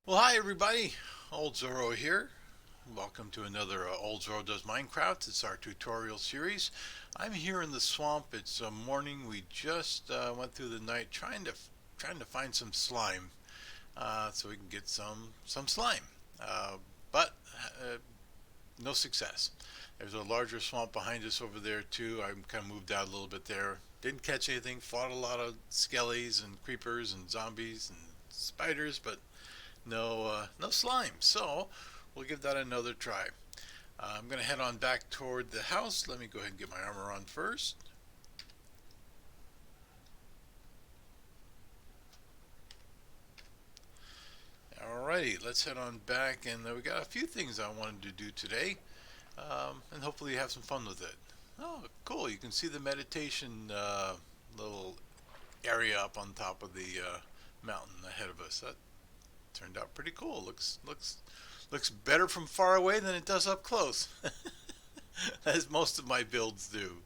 Well, hi everybody. OldZorro here. Welcome to another OldZorro Does Minecraft. It's our tutorial series. I'm here in the swamp. It's a morning. We just went through the night trying to find some slime, so we can get some slime. Uh, but no success. There's a larger swamp behind us over there too. I'm kind of moved out a little bit there. Didn't catch anything. Fought a lot of skellies and creepers and zombies and spiders, but no slime. So we'll give that another try. I'm going to head on back toward the house. Let me go ahead and get my armor on first. Alrighty, let's head on back, and we got a few things I wanted to do today, and hopefully you have some fun with it. Oh, cool! You can see the meditation little area up on top of the mountain ahead of us. That turned out pretty cool. Looks better from far away than it does up close, as most of my builds do.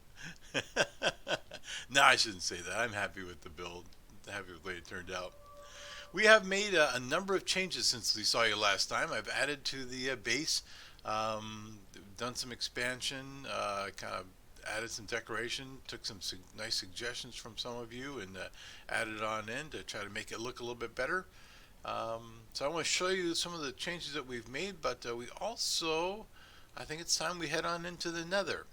No, I shouldn't say that. I'm happy with the build. Happy with the way it turned out. We have made a number of changes since we saw you last time. I've added to the base, done some expansion, kind of added some decoration, took some nice suggestions from some of you, and added on in to try to make it look a little bit better. So I want to show you some of the changes that we've made, but we also, I think it's time we head on into the Nether.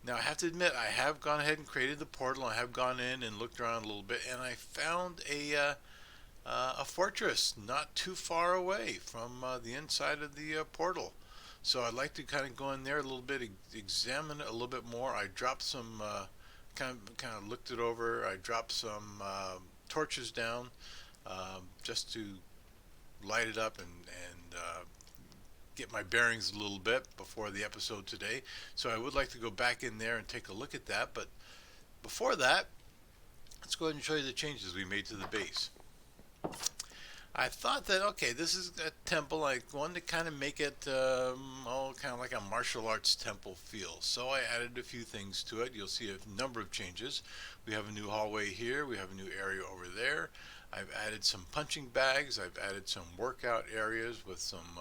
Now I have to admit, I have gone ahead and created the portal. I have gone in and looked around a little bit, and I found a fortress not too far away from the inside of the portal. So I'd like to kind of go in there a little bit, examine it a little bit more. I dropped some, kind of looked it over. I dropped some torches down just to light it up and get my bearings a little bit before the episode today. So I would like to go back in there and take a look at that. But before that, let's go ahead and show you the changes we made to the base. I thought that, okay, this is a temple. I wanted to kind of make it, kind of like a martial arts temple feel. So I added a few things to it. You'll see a number of changes. We have a new hallway here. We have a new area over there. I've added some punching bags. I've added some workout areas with some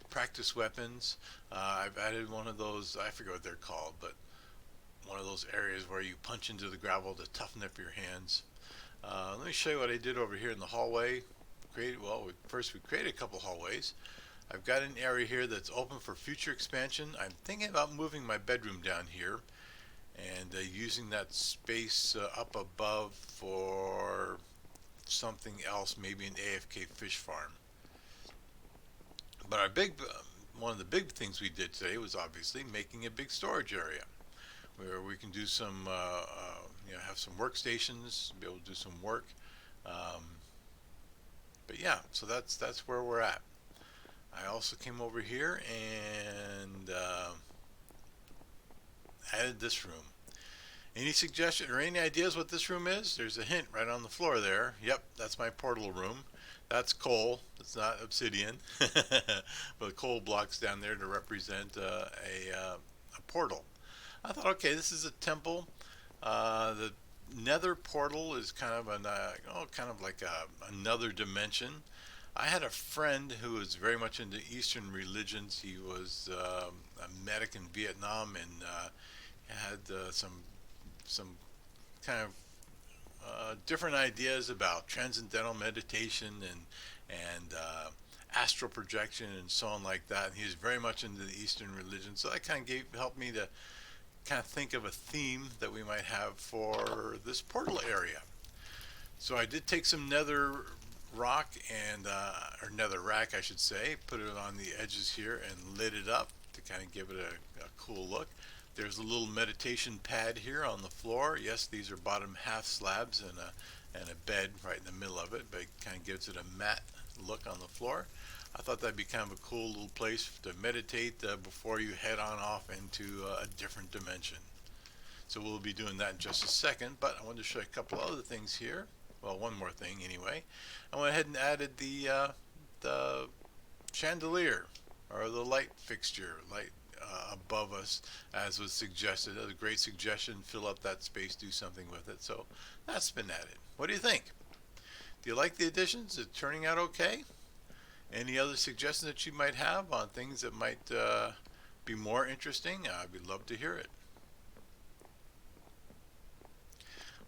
practice weapons. I've added one of those, I forget what they're called, but one of those areas where you punch into the gravel to toughen up your hands. Let me show you what I did over here in the hallway. First we created a couple hallways. I've got an area here that's open for future expansion. I'm thinking about moving my bedroom down here and using that space up above for something else, maybe an AFK fish farm. But one of the big things we did today was obviously making a big storage area where we can do some, have some workstations, be able to do some work. Um, but yeah, so that's where we're at. I also came over here and added this room. Any suggestion or any ideas what this room is? There's a hint right on the floor there. Yep, that's my portal room. That's coal. It's not obsidian, but coal blocks down there to represent a portal. I thought, okay, this is a temple. The Nether portal is kind of kind of like another dimension. I had a friend who was very much into Eastern religions. He was a medic in Vietnam and had some kind of different ideas about transcendental meditation and astral projection and so on like that. And he was very much into the Eastern religion, so that kind of helped me to kind of think of a theme that we might have for this portal area. So I did take some nether rock and or nether rack I should say, put it on the edges here and lit it up to kind of give it a cool look. There's a little meditation pad here on the floor. Yes, these are bottom half slabs and a bed right in the middle of it, but it kind of gives it a matte look on the floor. I thought that'd be kind of a cool little place to meditate before you head on off into a different dimension. So we'll be doing that in just a second, but I wanted to show you a couple other things here. Well, one more thing anyway. I went ahead and added the chandelier or the light fixture, light above us, as was suggested. A great suggestion. Fill up that space, do something with it. So that's been added. What do you think? Do you like the additions? Is it turning out okay? Any other suggestions that you might have on things that might be more interesting? I'd love to hear it.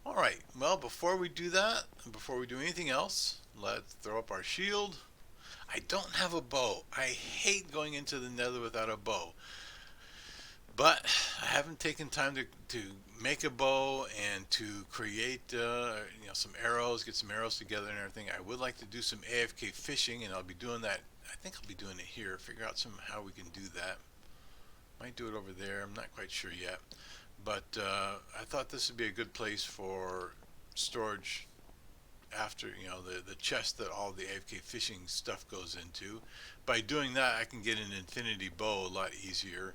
All right. Well, before we do that, before we do anything else, let's throw up our shield. I don't have a bow. I hate going into the Nether without a bow. But I haven't taken time to make a bow and to create some arrows, get some arrows together and everything. I would like to do some AFK fishing, and I'll be doing that. I think I'll be doing it here. Figure out how we can do that. Might do it over there. I'm not quite sure yet. But I thought this would be a good place for storage after the chest that all the AFK fishing stuff goes into. By doing that, I can get an infinity bow a lot easier.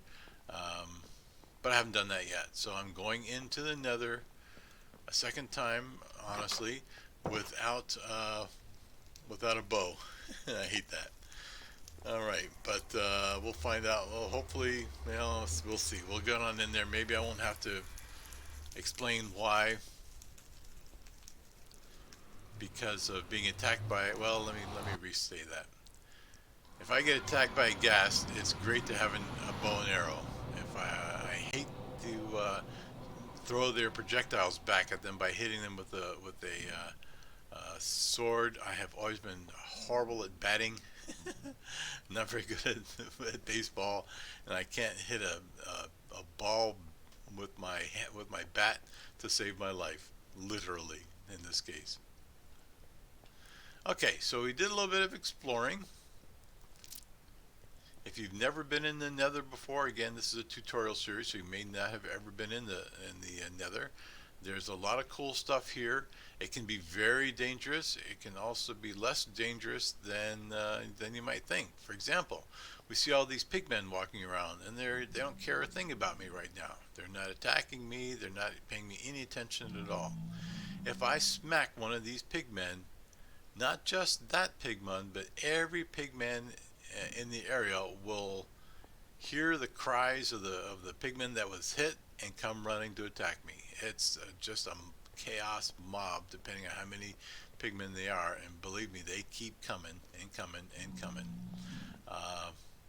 But I haven't done that yet, so I'm going into the Nether a second time, honestly, without a bow. I hate that. All right, but we'll find out. Well, hopefully, we'll see. We'll get on in there. Maybe I won't have to explain why, because of being attacked by. Well, let me restate that. If I get attacked by a ghast, it's great to have a bow and arrow. If I hate to throw their projectiles back at them by hitting them with a sword. I have always been horrible at batting. Not very good at baseball, and I can't hit a ball with my bat to save my life, literally in this case. Okay, so we did a little bit of exploring. If you've never been in the Nether before, again, this is a tutorial series, so you may not have ever been in the Nether. There's a lot of cool stuff here. It can be very dangerous. It can also be less dangerous than you might think. For example, we see all these pigmen walking around, and they don't care a thing about me right now. They're not attacking me. They're not paying me any attention at all. If I smack one of these pigmen, not just that pigman, but every pigman in the area will hear the cries of the pigman that was hit and come running to attack me. It's just a chaos mob, depending on how many pigmen they are, and believe me, they keep coming and coming and coming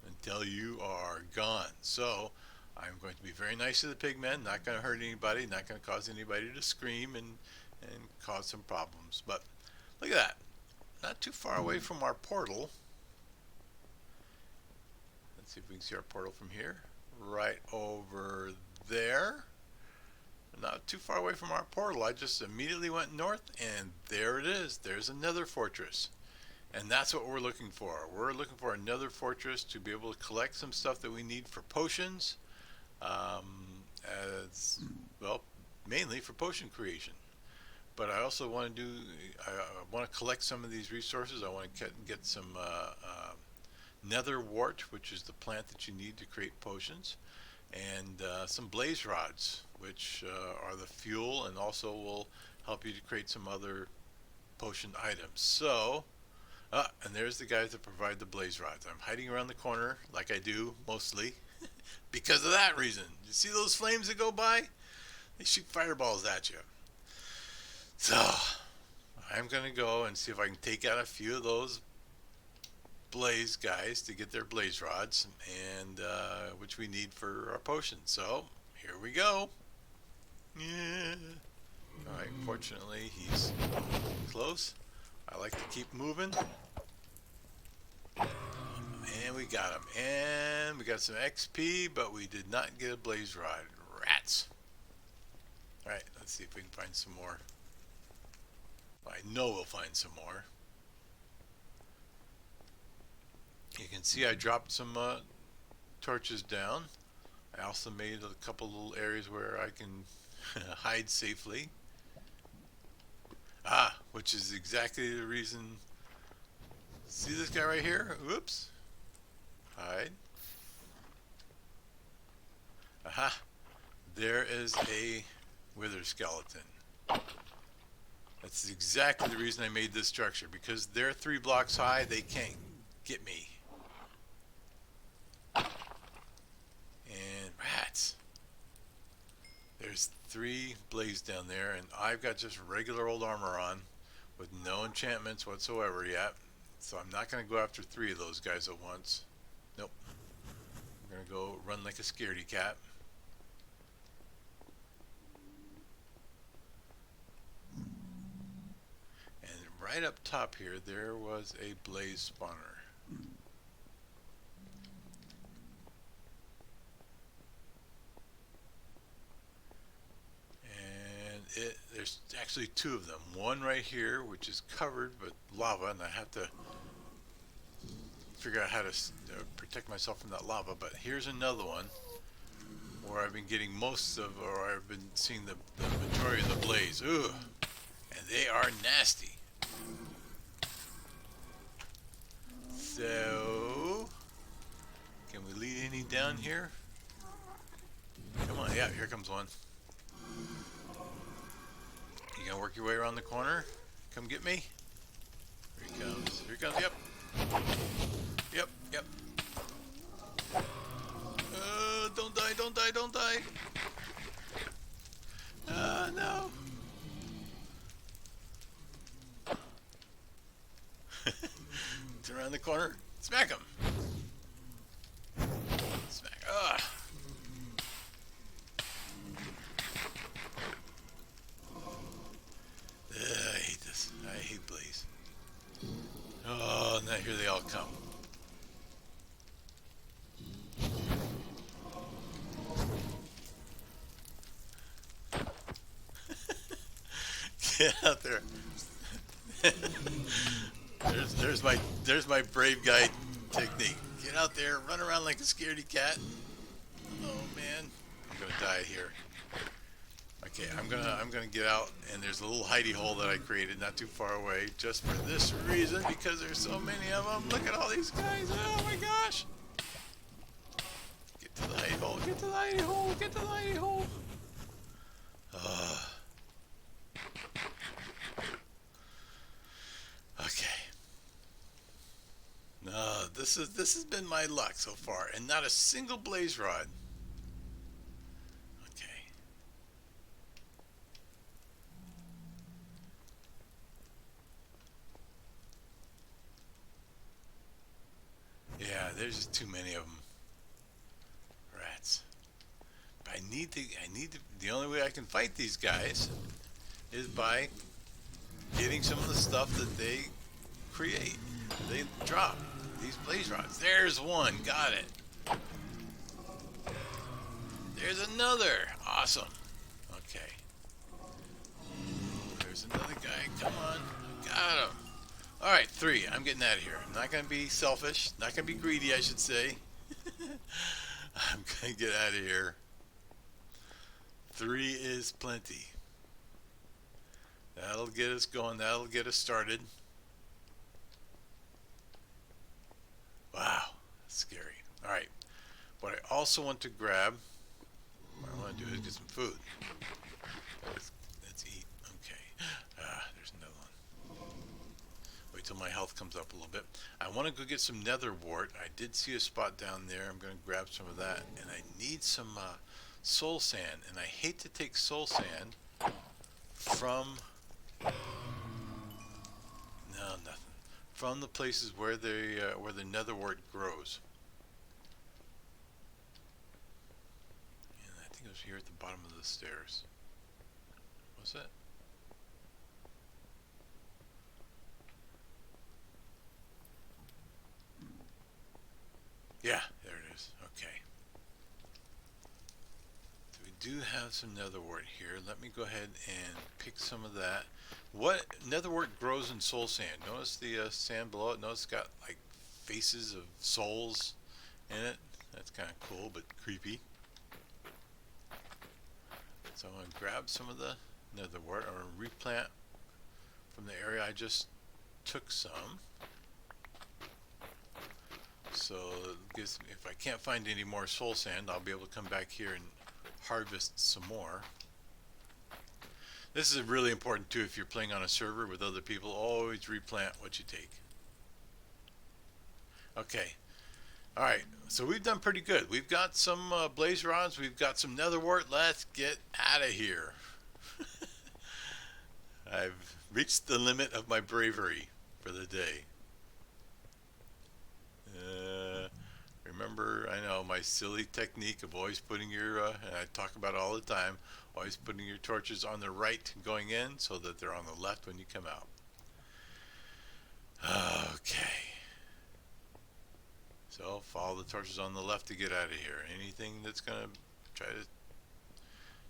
until you are gone. So I'm going to be very nice to the pigmen, not going to hurt anybody, not going to cause anybody to scream and cause some problems. But look at that, not too far away from our portal. Let's see if we can see our portal from here. Right over there. Not too far away from our portal. I just immediately went north, and there it is. There's another fortress. And that's what we're looking for. We're looking for another fortress to be able to collect some stuff that we need for potions. As well, mainly for potion creation. But I also want to I want to collect some of these resources. I want to get some Nether wart, which is the plant that you need to create potions, and some blaze rods, which are the fuel and also will help you to create some other potion items. So, and there's the guys that provide the blaze rods. I'm hiding around the corner like I do mostly because of that reason. You see those flames that go by? They shoot fireballs at you. So, I'm going to go and see if I can take out a few of those blaze guys to get their blaze rods, and which we need for our potions. So here we go. Yeah. All right. Fortunately, he's close. I like to keep moving. And we got him. And we got some XP, but we did not get a blaze rod. Rats. All right. Let's see if we can find some more. I know we'll find some more. You can see I dropped some torches down. I also made a couple little areas where I can hide safely. Which is exactly the reason. See this guy right here? Whoops. Hide. Aha. There is a wither skeleton. That's exactly the reason I made this structure, because they're 3 blocks high, they can't get me. And rats. There's 3 blaze down there, and I've got just regular old armor on with no enchantments whatsoever yet. So I'm not going to go after 3 of those guys at once. Nope. I'm going to go run like a scaredy cat. And right up top here, there was a blaze spawner. There's actually 2 of them. One right here, which is covered with lava, and I have to figure out how to protect myself from that lava. But here's another one where I've been getting most of, or I've been seeing the majority of the blaze. Ugh, and they are nasty. So, can we lead any down here? Come on, yeah, here comes one. You gonna work your way around the corner? Come get me. Here he comes. Here he comes. Yep. Yep. Yep. Don't die. Don't die. Don't die. No. Turn around the corner. Smack him. Smack. Ugh. I hate this. I hate blaze. Oh, now here they all come. Get out there. there's my brave guy technique. Get out there, run around like a scaredy cat. Oh man, I'm gonna die here. Okay, I'm gonna get out, and there's a little hidey hole that I created not too far away, just for this reason, because there's so many of them. Look at all these guys. Oh my gosh! Get to the hidey hole. Get to the hidey hole. Get to the hidey hole. Okay. No, this has been my luck so far, and not a single blaze rod. Okay. Yeah, there's just too many of them. Rats. But I need to. The only way I can fight these guys is by getting some of the stuff that they create. They drop these blaze rods. There's one. Got it. There's another. Awesome. Okay. There's another guy. Come on. Got him. All right, 3. I'm getting out of here. I'm not going to be selfish. Not going to be greedy, I should say. I'm going to get out of here. 3 is plenty. That'll get us going. That'll get us started. Wow, that's scary. All right. What I also want to grab, what I want to do is get some food. Let's eat. Okay. There's another one. Wait till my health comes up a little bit. I want to go get some nether wart. I did see a spot down there. I'm going to grab some of that. And I need some soul sand. And I hate to take soul sand from... No, nothing. From the places where the nether wart grows. And I think it was here at the bottom of the stairs. Was it? Yeah, there it is. Okay. So we do have some nether wart here. Let me go ahead and pick some of that. What nether wart grows in soul sand? Notice the sand below it. Notice it's got like faces of souls in it. That's kind of cool, but creepy. So I'm going to grab some of the nether wart or replant from the area I just took some. So if I can't find any more soul sand, I'll be able to come back here and harvest some more. This is really important too if you're playing on a server with other people. Always replant what you take. Okay. Alright, so we've done pretty good. We've got some blaze rods. We've got some nether wart. Let's get out of here. I've reached the limit of my bravery for the day. Remember, I know my silly technique of always putting your, and I talk about it all the time, always putting your torches on the right going in so that they're on the left when you come out. Okay. So follow the torches on the left to get out of here. Anything that's going to try to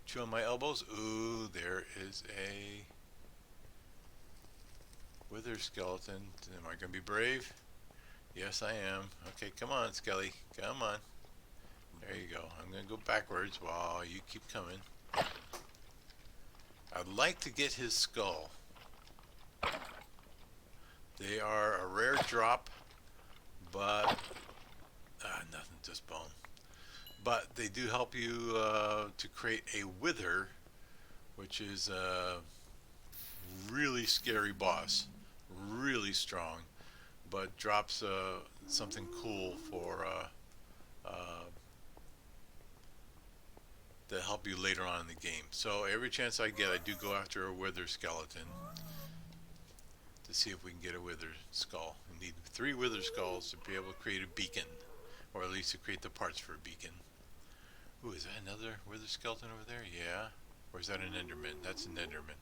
chew on my elbows? Ooh, there is a wither skeleton. Am I going to be brave? Yes, I am. Okay, come on, Skelly. Come on. There you go. I'm going to go backwards while you keep coming. I'd like to get his skull. They are a rare drop, but nothing, just bone. But they do help you to create a wither, which is a really scary boss. Really strong, but drops something cool for to help you later on in the game. So every chance I get, I do go after a wither skeleton to see if we can get a wither skull. We need 3 wither skulls to be able to create a beacon, or at least to create the parts for a beacon. Ooh, is that another wither skeleton over there? Yeah. Or is that an enderman? That's an enderman.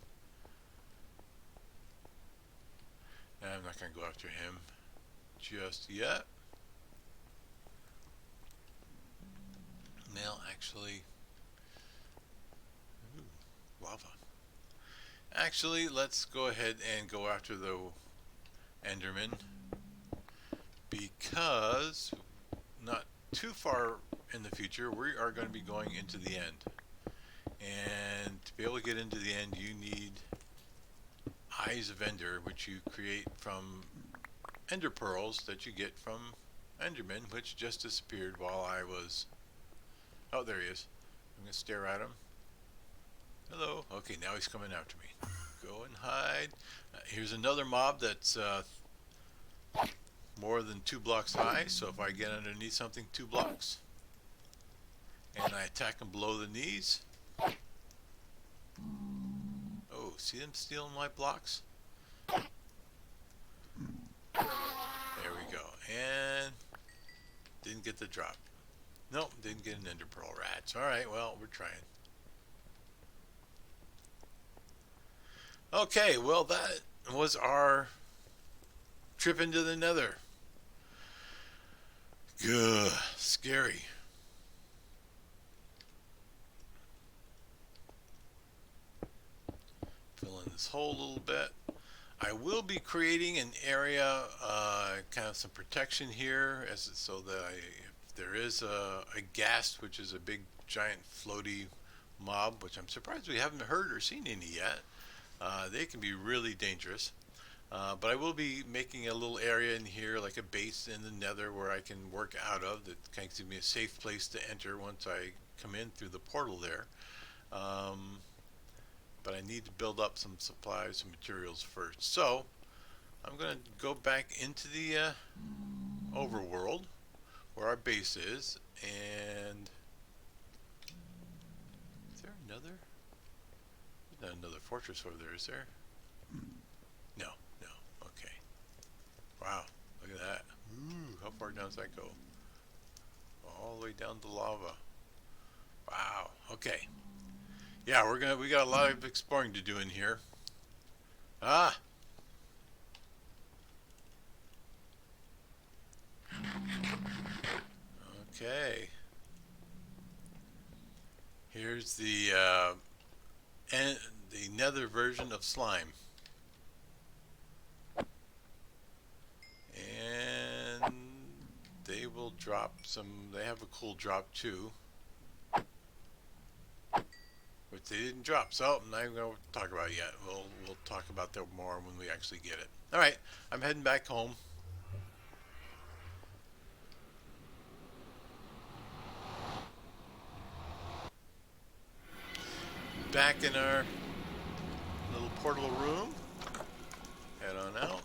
I'm not going to go after him just yet. Now, actually, lava. Actually, let's go ahead and go after the enderman, because not too far in the future we are going to be going into the end, and to be able to get into the end you need eyes of ender, which you create from ender pearls that you get from enderman, which just disappeared while I was... Oh, there he is. I'm going to stare at him. Hello. Okay, now he's coming after me. Go and hide. Here's another mob that's more than 2 blocks high, so if I get underneath something 2 blocks and I attack him below the knees... Oh, see them stealing my blocks? There we go. And didn't get the drop. Nope, didn't get an ender pearl. Rats. Alright, well, we're trying. Okay, well, that was our trip into the Nether. Good. Scary. Fill in this hole a little bit. I will be creating an area, kind of some protection here, so that if there is a ghast, which is a big, giant, floaty mob, which I'm surprised we haven't heard or seen any yet. They can be really dangerous. But I will be making a little area in here, like a base in the Nether, where I can work out of. That kind of gives me a safe place to enter once I come in through the portal there. But I need to build up some supplies, some materials first. So I'm going to go back into the overworld where our base is, and is there another? There's not another fortress over there, is there? No, no. Okay. Wow, look at that. Ooh, how far down does that go? All the way down to lava. Wow. Okay. Yeah, we got a lot of exploring to do in here. Ah. Okay. Here's the Nether version of slime. And they will drop some, they have a cool drop too, which they didn't drop, so I'm not even going to talk about it yet. We'll talk about that more when we actually get it. Alright, I'm heading back home. Back in our little portal room. Head on out.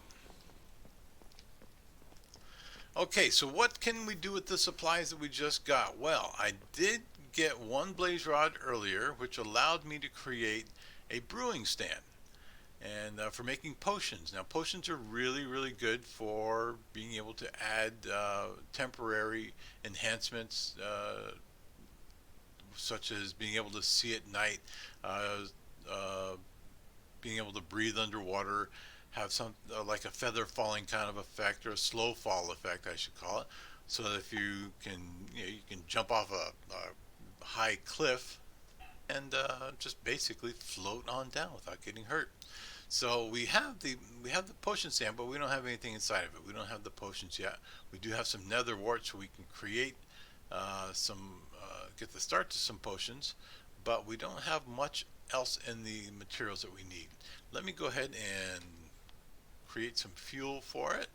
Okay, so what can we do with the supplies that we just got? Well, I did get 1 blaze rod earlier, which allowed me to create a brewing stand. and for making potions. Now, potions are really, really good for being able to add temporary enhancements, such as being able to see at night, uh, uh, being able to breathe underwater, have some like a feather falling kind of effect, or a slow fall effect, I should call it. So that if you can, you can jump off a high cliff and just basically float on down without getting hurt. So we have the potion stand, but we don't have anything inside of it. We don't have the potions yet. We do have some nether wart, so we can create some get the start to some potions, but we don't have much else in the materials that we need. Let me go ahead and create some fuel for it.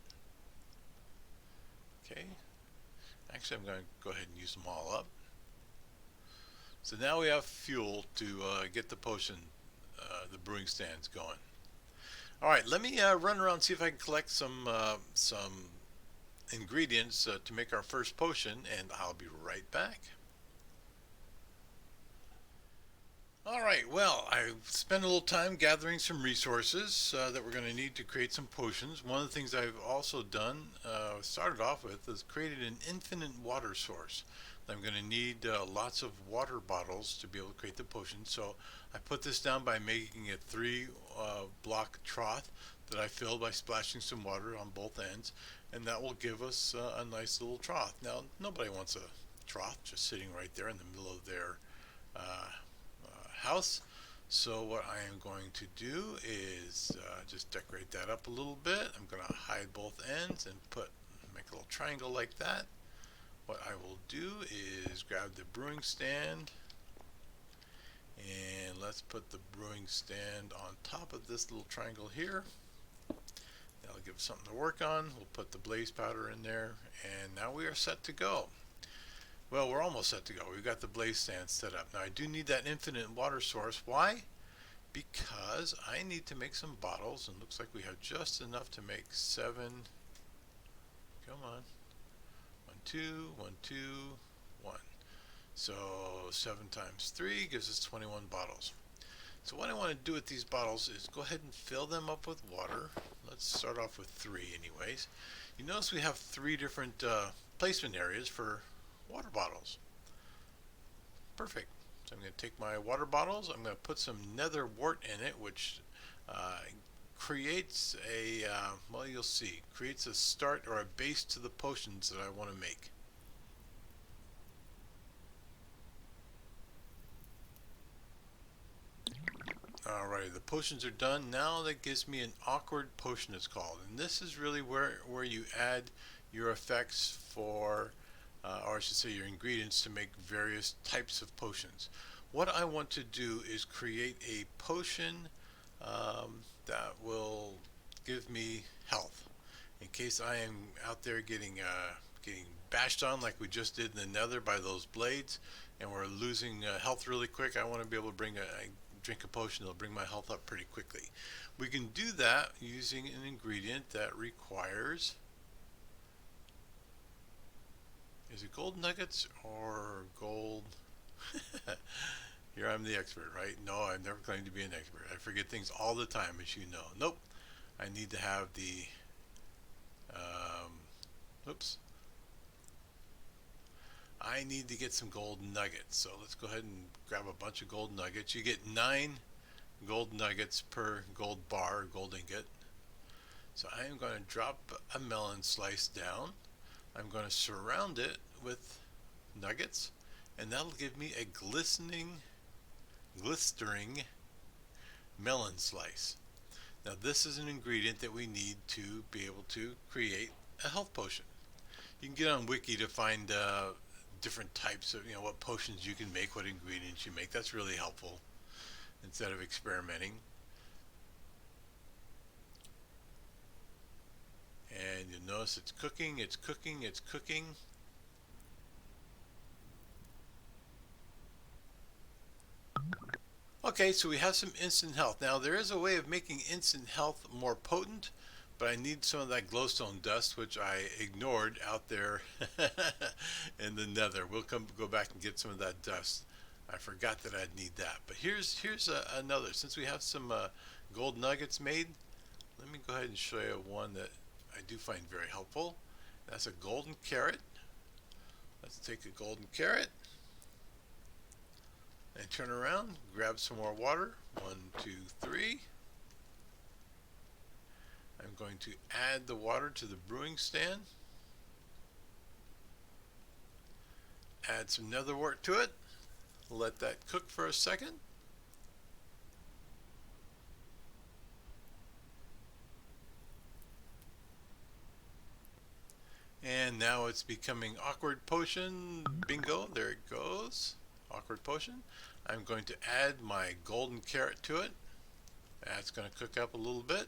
Okay. Actually, I'm going to go ahead and use them all up. So now we have fuel to get the potion, the brewing stands going. All right, let me run around and see if I can collect some ingredients to make our first potion, and I'll be right back. All right, well, I spent a little time gathering some resources that we're going to need to create some potions. One of the things I've also done, started off with, is created an infinite water source. I'm going to need lots of water bottles to be able to create the potion. So I put this down by making a 3 block trough that I filled by splashing some water on both ends, and that will give us a nice little trough. Now, nobody wants a trough just sitting right there in the middle of their house. So what I am going to do is just decorate that up a little bit. I'm going to hide both ends and make a little triangle like that. What I will do is grab the brewing stand, and let's put the brewing stand on top of this little triangle here. That'll give us something to work on. We'll put the blaze powder in there, and now we are set to go. Well, we're almost set to go. We've got the blaze stand set up. Now I do need that infinite water source. Why? Because I need to make some bottles, and looks like we have just enough to make 7. Come on. 1, 2, 1, 2, 1. So 7 times 3 gives us 21 bottles. So what I want to do with these bottles is go ahead and fill them up with water. Let's start off with 3 anyways. You notice we have 3 different placement areas for water bottles. Perfect. So I'm going to take my water bottles, I'm going to put some nether wart in it, which creates a, well, you'll see, creates a start or a base to the potions that I want to make. Alright, the potions are done. Now that gives me an awkward potion, it's called. And this is really where you add your effects for, or I should say your ingredients to make various types of potions. What I want to do is create a potion that will give me health. In case I am out there getting bashed on like we just did in the nether by those blades, and we're losing health really quick, I want to be able to drink a potion that'll bring my health up pretty quickly. We can do that using an ingredient that requires, is it gold nuggets or gold? Here I'm the expert, right? No, I'm never claimed to be an expert. I forget things all the time, as you know. Nope. I need to have the, oops. I need to get some gold nuggets. So let's go ahead and grab a bunch of gold nuggets. You get 9 gold nuggets per gold bar, gold ingot. So I am going to drop a melon slice down. I'm going to surround it with nuggets, and that'll give me a glistering melon slice. Now this is an ingredient that we need to be able to create a health potion. You can get on Wiki to find different types of, what potions you can make, what ingredients you make. That's really helpful instead of experimenting. And you'll notice it's cooking, it's cooking, it's cooking. Okay, so we have some instant health. Now there is a way of making instant health more potent, but I need some of that glowstone dust, which I ignored out there in the nether. We'll go back and get some of that dust. I forgot that I'd need that. But here's another. Since we have some gold nuggets made, let me go ahead and show you one that I do find very helpful. That's a golden carrot. Let's take a golden carrot and turn around, grab some more water. 1, 2, 3. I'm going to add the water to the brewing stand. Add some nether wart to it. Let that cook for a second. And now it's becoming awkward potion. Bingo, there it goes. Awkward potion. I'm going to add my golden carrot to it. That's going to cook up a little bit.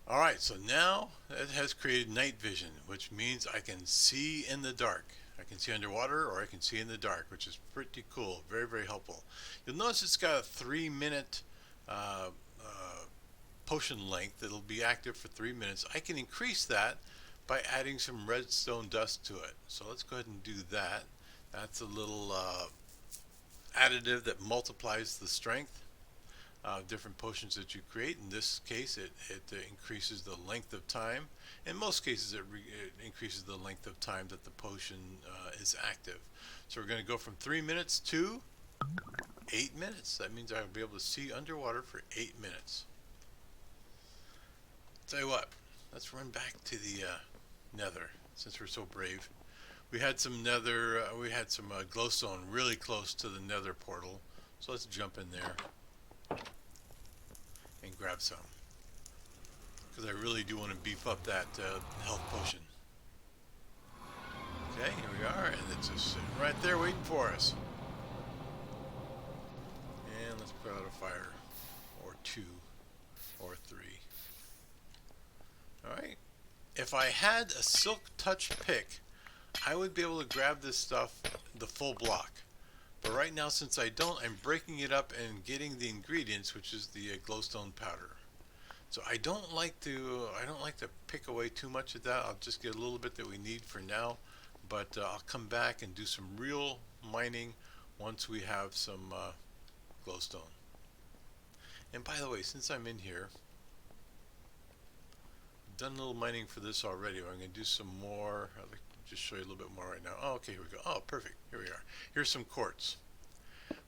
Alright, so now it has created night vision, which means I can see in the dark. I can see underwater or I can see in the dark, which is pretty cool. Very, very helpful. You'll notice it's got a 3-minute potion length that'll be active for 3 minutes. I can increase that by adding some redstone dust to it. So let's go ahead and do that. That's a little additive that multiplies the strength of different potions that you create. In this case, it increases the length of time. In most cases, it increases the length of time that the potion is active. So we're going to go from 3 minutes to 8 minutes. That means I'll be able to see underwater for 8 minutes. Tell you what, let's run back to the nether, since we're so brave. We had some nether, we had some glowstone really close to the nether portal. So let's jump in there and grab some, because I really do want to beef up that health potion. Okay, here we are, and it's just sitting right there waiting for us. And let's put out a fire, or 2, or 3. Alright, if I had a silk touch pick, I would be able to grab this stuff, the full block. But right now, since I don't, I'm breaking it up and getting the ingredients, which is the glowstone powder. So I don't like to pick away too much of that. I'll just get a little bit that we need for now, but I'll come back and do some real mining once we have some glowstone. And by the way, since I'm in here, I've done a little mining for this already. I'm going to do some more. I'd like to just show you a little bit more right now. Oh, okay, here we go. Oh, perfect. Here we are. Here's some quartz.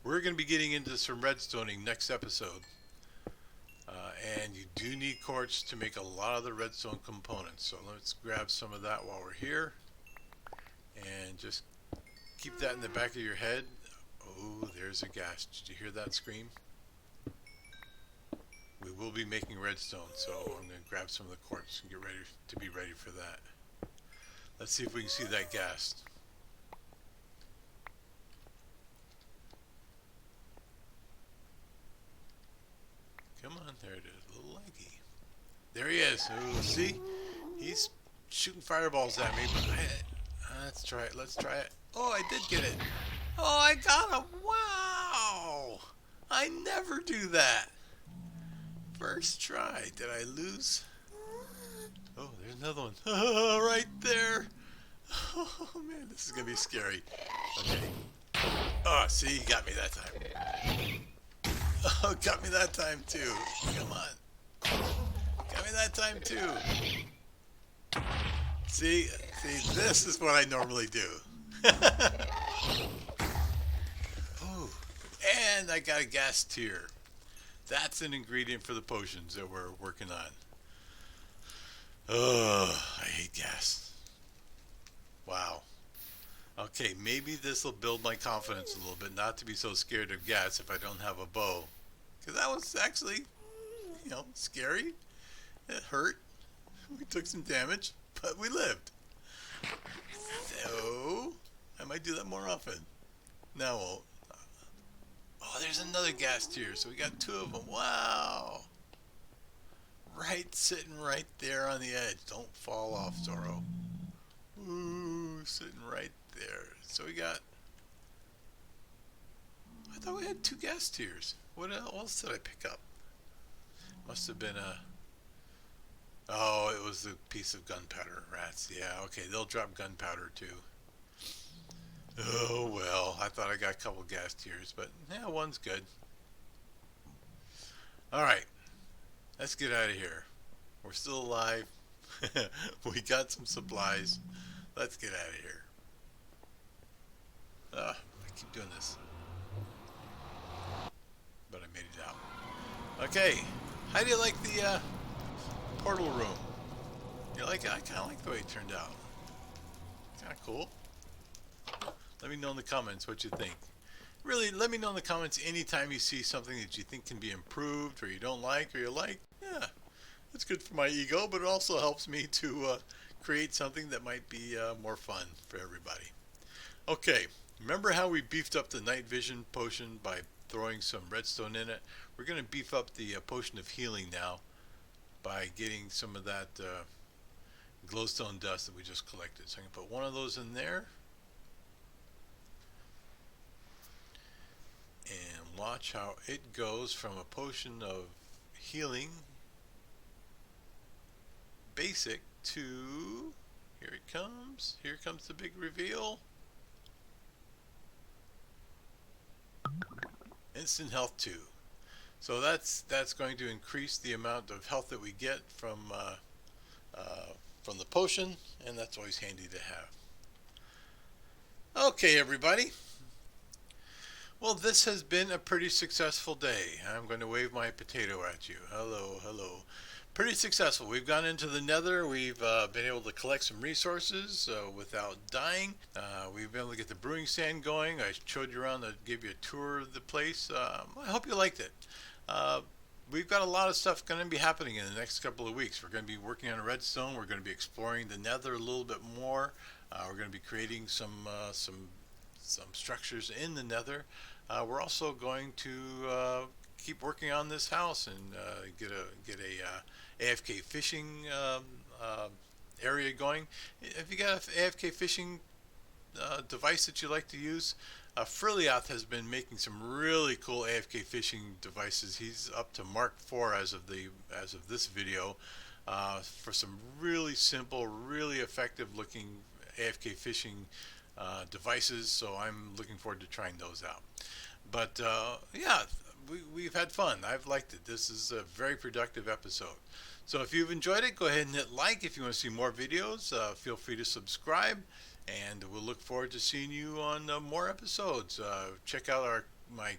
We're going to be getting into some redstoning next episode. And you do need quartz to make a lot of the redstone components. So let's grab some of that while we're here. And just keep that in the back of your head. Oh, there's a ghast. Did you hear that scream? We will be making redstone, so I'm going to grab some of the quartz and get ready to be ready for that. Let's see if we can see that ghast. Come on, there it is, a little leggy. There he is. Ooh, see? He's shooting fireballs at me, but let's try it, let's try it. Oh, I did get it. Oh, I got him. Wow! I never do that. First try. Did I lose? Oh, there's another one. Right there. Oh, man, this is going to be scary. Okay. Oh, see, you got me that time. Oh, got me that time, too. Come on. Got me that time, too. See, this is what I normally do. Oh, and I got a gas tier. That's an ingredient for the potions that we're working on. Oh, I hate gas. Wow. Okay, maybe this will build my confidence a little bit, not to be so scared of gas if I don't have a bow. Because that was actually, scary. It hurt. We took some damage, but we lived. So, I might do that more often. Now I won't. Oh, there's another gas tier, so we got 2 of them. Wow! Sitting right there on the edge. Don't fall off, Zorro. Ooh, sitting right there. So we got... I thought we had 2 gas tiers. What else did I pick up? Must have been a... Oh, it was a piece of gunpowder. Rats. Yeah, okay. They'll drop gunpowder too. Oh, well. I thought I got a couple gas tiers, but yeah, one's good. All right. Let's get out of here. We're still alive. We got some supplies. Let's get out of here. I keep doing this, but I made it out. Okay. How do you like the portal room? You like it? I kind of like the way it turned out. Kind of cool. Let me know in the comments what you think. Really, let me know in the comments anytime you see something that you think can be improved, or you don't like, or you like. Yeah, it's good for my ego, but it also helps me to create something that might be more fun for everybody. Okay, remember how we beefed up the night vision potion by throwing some redstone in it? We're going to beef up the potion of healing now by getting some of that glowstone dust that we just collected. So I can put one of those in there and watch how it goes from a potion of healing basic to, here it comes. Here comes the big reveal. Instant health 2. So that's going to increase the amount of health that we get from the potion, and that's always handy to have. Okay, everybody. Well, this has been a pretty successful day. I'm going to wave my potato at you. Hello, hello. Pretty successful. We've gone into the Nether. We've been able to collect some resources without dying. We've been able to get the brewing stand going. I showed you around, gave you a tour of the place. I hope you liked it. We've got a lot of stuff going to be happening in the next couple of weeks. We're going to be working on redstone. We're going to be exploring the Nether a little bit more. We're going to be creating some structures in the Nether. We're also going to keep working on this house and get a AFK fishing area going. If you got an AFK fishing device that you like to use, Frilliath has been making some really cool AFK fishing devices. He's up to Mark IV as of this video for some really simple, really effective looking AFK fishing devices. So I'm looking forward to trying those out. But yeah, we've had fun. I've liked it. This is a very productive episode. So if you've enjoyed it, go ahead and hit like. If you want to see more videos, feel free to subscribe. And we'll look forward to seeing you on more episodes. Check out my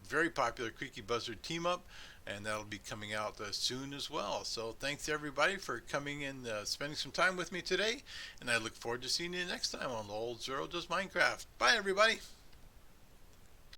very popular Creaky Buzzard team up, and that'll be coming out soon as well. So thanks everybody for coming and spending some time with me today, and I look forward to seeing you next time on the OldZorro Does Minecraft. Bye everybody.